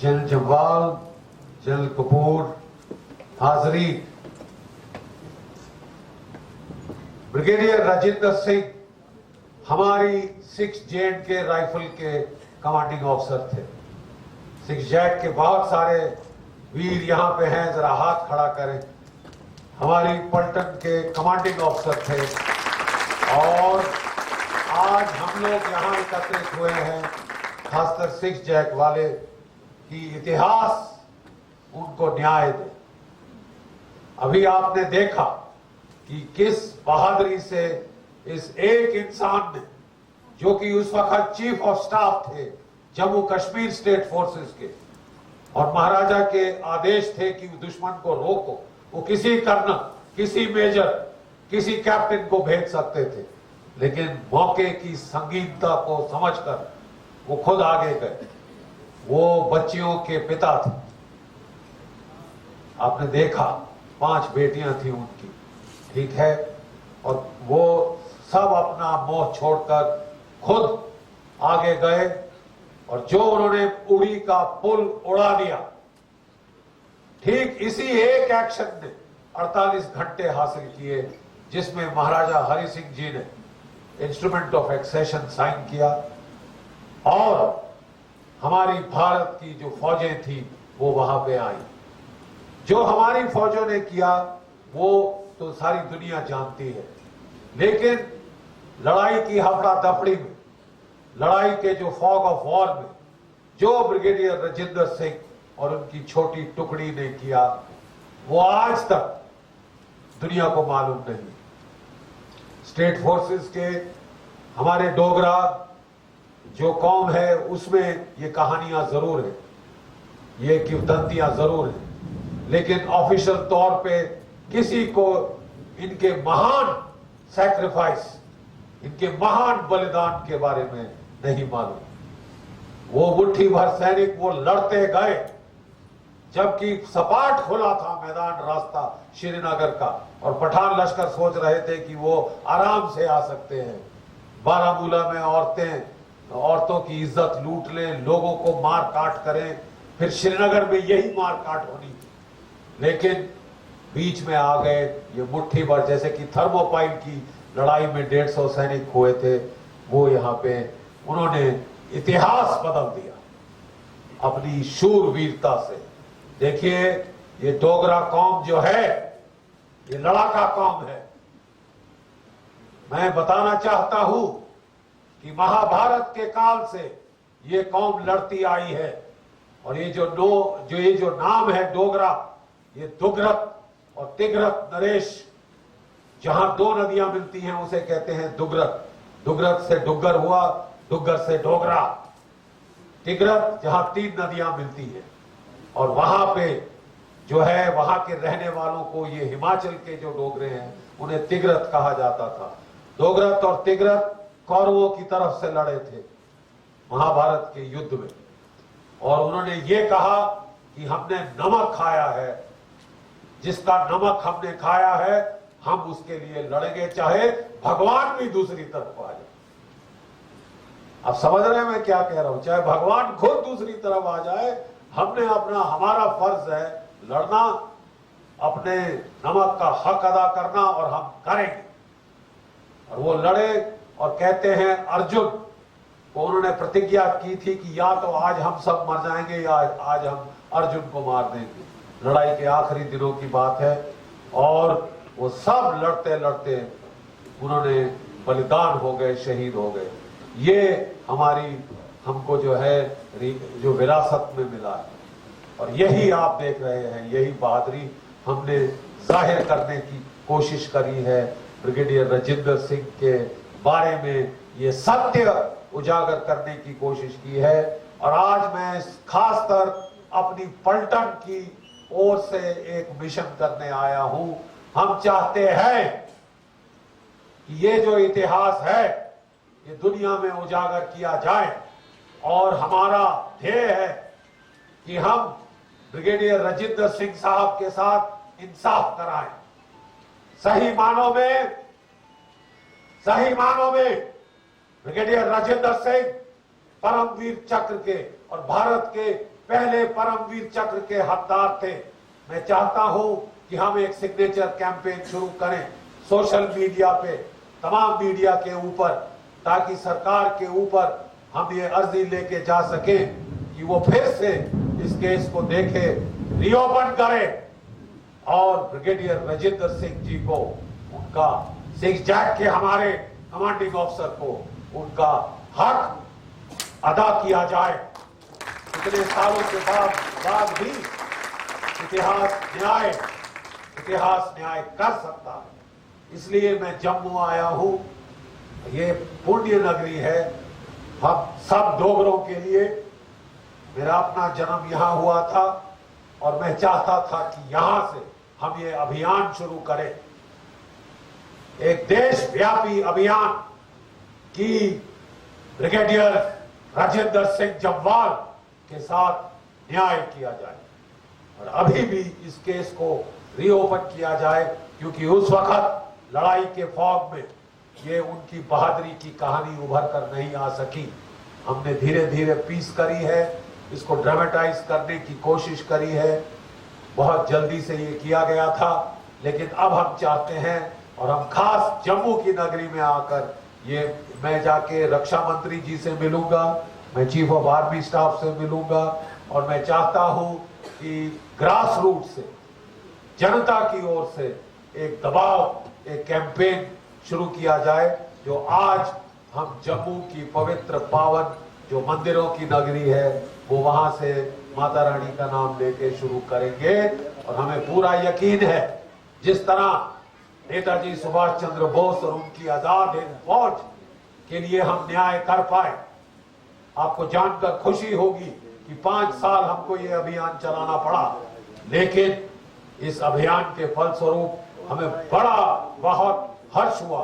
General Jamwal, general Kapoor, हाजरीन, brigadier Rajendra Singh हमारी 6 J&K rifle के कमांडिंग ऑफिसर थे। 6 जेट के बहुत सारे वीर यहाँ पे हैं, जरा हाथ खड़ा करें। हमारी पलटन के कमांडिंग ऑफिसर थे और आज हम लोग यहाँ एकत्रित हुए हैं खासकर 6 जैक वाले कि इतिहास उनको न्याय दे। अभी आपने देखा कि किस बहादुरी से इस एक इंसान ने, जो कि उस वक्त चीफ ऑफ स्टाफ थे जम्मू कश्मीर स्टेट फोर्सेस के, और महाराजा के आदेश थे कि दुश्मन को रोको, वो किसी कर्नल, किसी मेजर, किसी कैप्टन को भेज सकते थे, लेकिन मौके की संगीनता को समझकर वो खुद आगे गए। वो बच्चियों के पिता थे। आपने देखा 5 बेटियां थी उनकी, ठीक है, और वो सब अपना मोह छोड़कर खुद आगे गए और जो उन्होंने उड़ी का पुल उड़ा दिया, ठीक इसी एक एक्शन ने 48 घंटे हासिल किए, जिसमें महाराजा हरि सिंह जी ने इंस्ट्रूमेंट ऑफ एक्सेशन साइन किया और हमारी भारत की जो फौजें थी वो वहां पे आई। जो हमारी फौजों ने किया वो तो सारी दुनिया जानती है, लेकिन लड़ाई की हफड़ा दफड़ी में, लड़ाई के जो फॉग ऑफ वॉर में जो ब्रिगेडियर राजेंद्र सिंह और उनकी छोटी टुकड़ी ने किया, वो आज तक दुनिया को मालूम नहीं। स्टेट फोर्सेस के हमारे डोगरा जो कौम है उसमें ये कहानियां जरूर है, ये किंवदंतियां जरूर है, लेकिन ऑफिशियल तौर पे किसी को इनके महान सैक्रिफाइस, इनके महान बलिदान के बारे में नहीं मालूम। वो मुट्ठी भर सैनिक वो लड़ते गए, जबकि सपाट खुला था मैदान रास्ता श्रीनगर का, और पठान लश्कर सोच रहे थे कि वो आराम से आ सकते हैं। बारामूला में औरतों की इज्जत लूट लें, लोगों को मार काट करें, फिर श्रीनगर में यही मार काट होनी थी, लेकिन बीच में आ गए ये मुट्ठी भर, जैसे कि थर्मोपाइल की लड़ाई में 150 सैनिक हुए थे, वो यहाँ पे उन्होंने इतिहास बदल दिया अपनी शूरवीरता से। देखिए ये डोगरा कौम जो है ये लड़ाका कौम है। मैं बताना चाहता हूं कि महाभारत के काल से ये कौम लड़ती आई है, और ये जो नाम है डोगरा, ये दुगरत और तिगरत नरेश, जहां 2 नदियां मिलती हैं उसे कहते हैं दुगरत। दुगरत से डुग्गर हुआ, डुग्गर से डोगरा। तिगरत जहां 3 नदियां मिलती है, और वहां पे जो है वहां के रहने वालों को, ये हिमाचल के जो डोगरे हैं उन्हें तिगरत कहा जाता था। डोगरत और तिगरत कौरवों की तरफ से लड़े थे महाभारत के युद्ध में, और उन्होंने ये कहा कि हमने नमक खाया है, जिसका नमक हमने खाया है हम उसके लिए लड़ेंगे, चाहे भगवान भी दूसरी तरफ आ जाए। आप समझ रहे हैं मैं क्या कह रहा हूं? चाहे भगवान खुद दूसरी तरफ आ जाए, हमने हमारा फर्ज है लड़ना, अपने नमक का हक अदा करना, और हम करेंगे। और वो लड़े, और कहते हैं अर्जुन को उन्होंने प्रतिज्ञा की थी कि या तो आज हम सब मर जाएंगे या आज हम अर्जुन को मार देंगे। लड़ाई के आखिरी दिनों की बात है, और वो सब लड़ते लड़ते उन्होंने बलिदान हो गए, शहीद हो गए। ये हमको जो है जो विरासत में मिला है, और यही आप देख रहे हैं, यही बहादुरी हमने जाहिर करने की कोशिश करी है। ब्रिगेडियर राजेंद्र सिंह के बारे में ये सत्य उजागर करने की कोशिश की है, और आज मैं खासकर अपनी पलटन की ओर से एक मिशन करने आया हूं। हम चाहते हैं कि ये जो इतिहास है ये दुनिया में उजागर किया जाए, और हमारा ध्येय है कि हम ब्रिगेडियर राजेंद्र सिंह साहब के साथ इंसाफ कराएं। सही मानों में ब्रिगेडियर राजेंद्र सिंह परमवीर चक्र के और भारत के पहले परमवीर चक्र के हकदार थे। मैं चाहता हूं कि हम एक सिग्नेचर कैंपेन शुरू करें सोशल मीडिया पे, तमाम मीडिया के ऊपर, ताकि सरकार के ऊपर हम ये अर्जी लेके जा सके कि वो फिर से इस केस को देखे, रिओपन करे और ब्रिगेडियर राजेंद्र सिंह जी को, उनका 6 जैक के हमारे कमांडिंग ऑफिसर को उनका हक अदा किया जाए। इतने सालों के बाद भी इतिहास न्याय कर सकता है। इसलिए मैं जम्मू आया हूं। ये पुण्य नगरी है हम सब डोगरों के लिए। मेरा अपना जन्म यहां हुआ था और मैं चाहता था कि यहां से हम ये अभियान शुरू करें, एक देशव्यापी अभियान कि ब्रिगेडियर राजेंद्र सिंह जम्वाल के साथ न्याय किया जाए और अभी भी इस केस को रीओपन किया जाए, क्योंकि उस वक्त लड़ाई के फॉग में ये उनकी बहादुरी की कहानी उभर कर नहीं आ सकी। हमने धीरे धीरे पीस करी है, इसको ड्रामेटाइज करने की कोशिश करी है। बहुत जल्दी से ये किया गया था, लेकिन अब हम चाहते हैं और हम खास जम्मू की नगरी में आकर ये मैं जाके रक्षा मंत्री जी से मिलूंगा, मैं चीफ ऑफ आर्मी स्टाफ से मिलूंगा और मैं चाहता हूं कि ग्रास रूट से, जनता की ओर से एक दबाव, एक कैंपेन शुरू किया जाए, जो आज हम जम्मू की पवित्र पावन जो मंदिरों की नगरी है वो वहां से माता रानी का नाम लेके शुरू करेंगे। और हमें पूरा यकीन है जिस तरह नेताजी सुभाष चंद्र बोस और उनकी आजाद हिंद फौज के लिए हम न्याय कर पाए, आपको जानकर खुशी होगी कि 5 साल हमको ये अभियान चलाना पड़ा, लेकिन इस अभियान के फलस्वरूप हमें बड़ा बहुत हर्ष हुआ